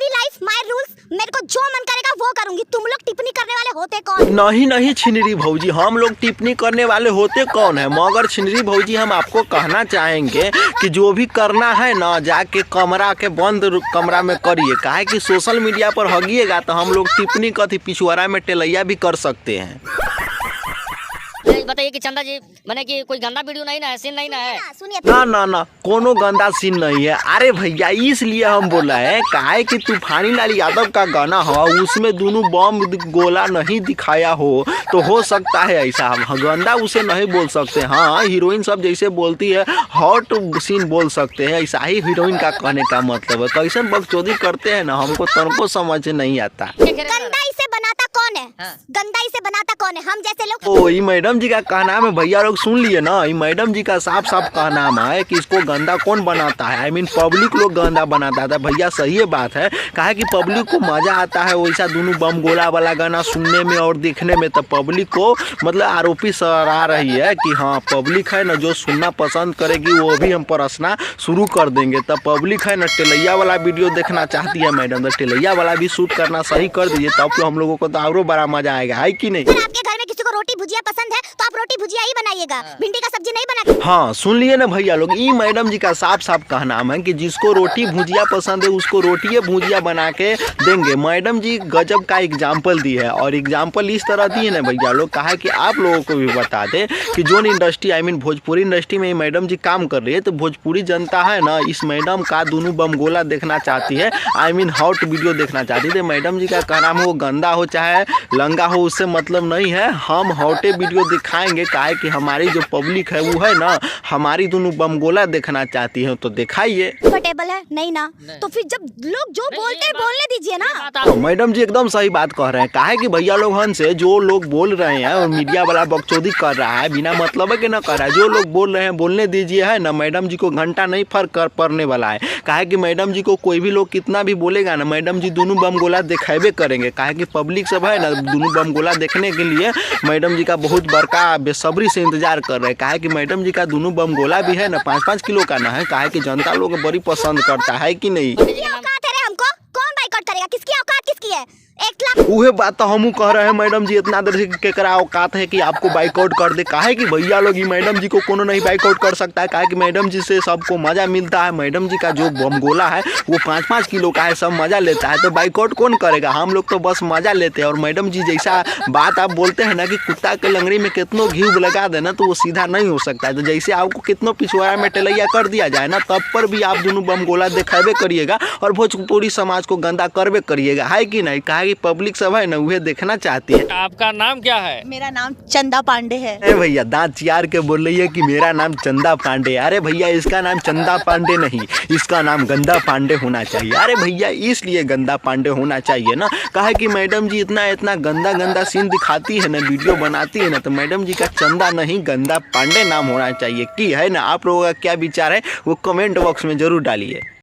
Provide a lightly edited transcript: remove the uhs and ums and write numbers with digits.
मेरी life, my rules, मेरे को जो मन करेगा वो करूंगी। तुम लोग टिप्पणी करने वाले होते कौन? नहीं नहीं छिनरी भौजी, हम लोग टिप्पणी करने वाले होते कौन है? मगर छिनरी भौजी हम आपको कहना चाहेंगे कि जो भी करना है ना, जाके कमरा के बंद कमरा में करिए। काहे कि सोशल मीडिया पर हगिएगा तो हम लोग टिप्पणी कथी पिछुआरा में टेलैया भी कर सकते हैं। बताइए कि चंदा जी मैंने कि कोई गंदा वीडियो नहीं ना है, सीन नहीं ना है? ना ना ना, कोनो गंदा सीन नहीं है। अरे भैया इसलिए हम बोला है, काहे कि तूफानी लाल यादव का गाना हो, उसमें दोनों बम गोला नहीं दिखाया तो हो सकता है ऐसा। हम गंदा उसे नहीं बोल सकते। हाँ, हीरोइन सब जैसे बोलती है हॉट सीन बोल सकते हैं, ऐसा ही हीरोइन का कहने का मतलब है। कैसे बकचोदी करते हैं ना, हमको तनको समझ नहीं आता। गंदा इसे बनाता कौन है? गंदा इसे बनाता कौन है? हम जैसे लोग। ओ, ये मैडम जी का कहना है भैया लोग सुन लिए ना, ये मैडम जी का साफ साफ कहना है कि इसको गंदा कौन बनाता है। आई मीन पब्लिक लोग गंदा बनाता है। भैया सही बात है, कहा कि पब्लिक को मजा आता है वैसा दोनों बम गोला वाला गाना सुनने में और देखने में। तो पब्लिक को मतलब आरोपी सराह रही है कि हाँ पब्लिक है ना जो सुनना पसंद करेगी वो भी हम परसना शुरू कर देंगे। तब पब्लिक है ना टेलैया वाला वीडियो देखना चाहती है मैडम, तो टेलैया वाला भी शूट करना सही कर दीजिए, तब तो हम लोगों को तो और बड़ा मजा आएगा, है कि नहीं? अगर आपके घर में किसी को रोटी भुजिया पसंद है तो आप रोटी भुजिया ही बनाइएगा, भिंडी का सब्जी नहीं बनाइए। हाँ सुन लिए ना भैया लोग, ये मैडम जी का साफ साफ कहना है कि जिसको रोटी भुजिया पसंद है उसको रोटी भुजिया बना के देंगे। मैडम जी गजब का एग्जाम्पल दी है, और एग्जाम्पल इस तरह दी है ना भैया लोग, कहा कि आप लोगों को भी बता दे कि जो industry I mean Bhojpuri industry में मैडम जी काम कर रही है, तो भोजपुरी जनता है ना इस मैडम का दोनों बम गोला देखना चाहती है, आई मीन हॉट वीडियो देखना चाहती है। मैडम जी का कहना है वो गंदा हो चाहे लंगा हो उससे मतलब नहीं है, हम हॉटे वीडियो दिखाएंगे। काहे कि हमारी जो पब्लिक है वो है ना हमारी दोनों बम गोला देखना चाहती है, तो दिखाइए। कंफर्टेबल है नहीं ना? तो फिर जब लोग जो बोलते हैं बोलने दीजिए ना। तो मैडम जी एकदम सही बात कह रहे हैं। काहे कि भैया लोग हन से जो लोग बोल रहे हैं और मीडिया वाला बकचोदी कर रहा है बिना मतलब है कि ना कर रहा है, जो लोग बोल रहे हैं बोलने दीजिए, है ना। मैडम जी को घंटा नहीं फर्क कर पड़ने वाला है। काहे कि मैडम जी को कोई भी लोग कितना भी बोलेगा ना, मैडम जी दोनों बम गोला दिखावे करेंगे। काहे कि पब्लिक सब है ना दोनों बम गोला देखने के लिए मैडम जी का बहुत बड़का बेसब्री से इंतजार कर रहे हैं। काहे कि मैडम जी का दोनों बम गोला भी है ना 5-5 किलो का ना है। काहे कि जनता लोग बड़ी पसंद करता है कि नहीं? औकात है रे हमको? कौन बाइकआउट करेगा? किसकी औकात किसकी है? 1 लाख। उहे बात तो हम कह रहे हैं मैडम जी, इतना देर से केकरा औकात है कि आपको बाइकआउट कर दे। काहे कि भैया लोग मैडम जी को कोनो नहीं बाइकआउट कर सकता है। काहे कि मैडम जी से सबको मजा मिलता है। मैडम जी का जो बम गोला है वो 5-5 किलो का है, सब मजा लेता है, तो बाइकआउट कौन करेगा? हम लोग तो बस मजा लेते हैं। और मैडम जी जैसा बात आप बोलते हैं ना कि कुत्ता के लंगड़ी में कितनों घी लगा देना तो वो सीधा नहीं हो सकता है। तो जैसे आपको कितनों पिछवाड़ा में टेलैया कर दिया जाए ना, तब पर भी आप दोनों बम गोला दिखावे करिएगा और भोजपुरी समाज को गंदा करवे करिएगा, है कि नहीं? कहा कि पब्लिक सब है ना वह देखना चाहती है। आपका नाम क्या है? मेरा नाम चंदा पांडे है। अरे भैया दांत चियार के बोल रही है कि मेरा नाम चंदा पांडे। अरे भैया इसका नाम चंदा पांडे नहीं, इसका नाम गंदा पांडे होना चाहिए। अरे भैया इसलिए गंदा पांडे होना चाहिए ना, कहा कि मैडम जी इतना गंदा गंदा सीन दिखाती है ना, वीडियो बनाती है ना, तो मैडम जी का चंदा नहीं गंदा पांडे नाम होना चाहिए। कि है ना, आप लोगों का क्या विचार है वो कमेंट बॉक्स में जरूर डालिए।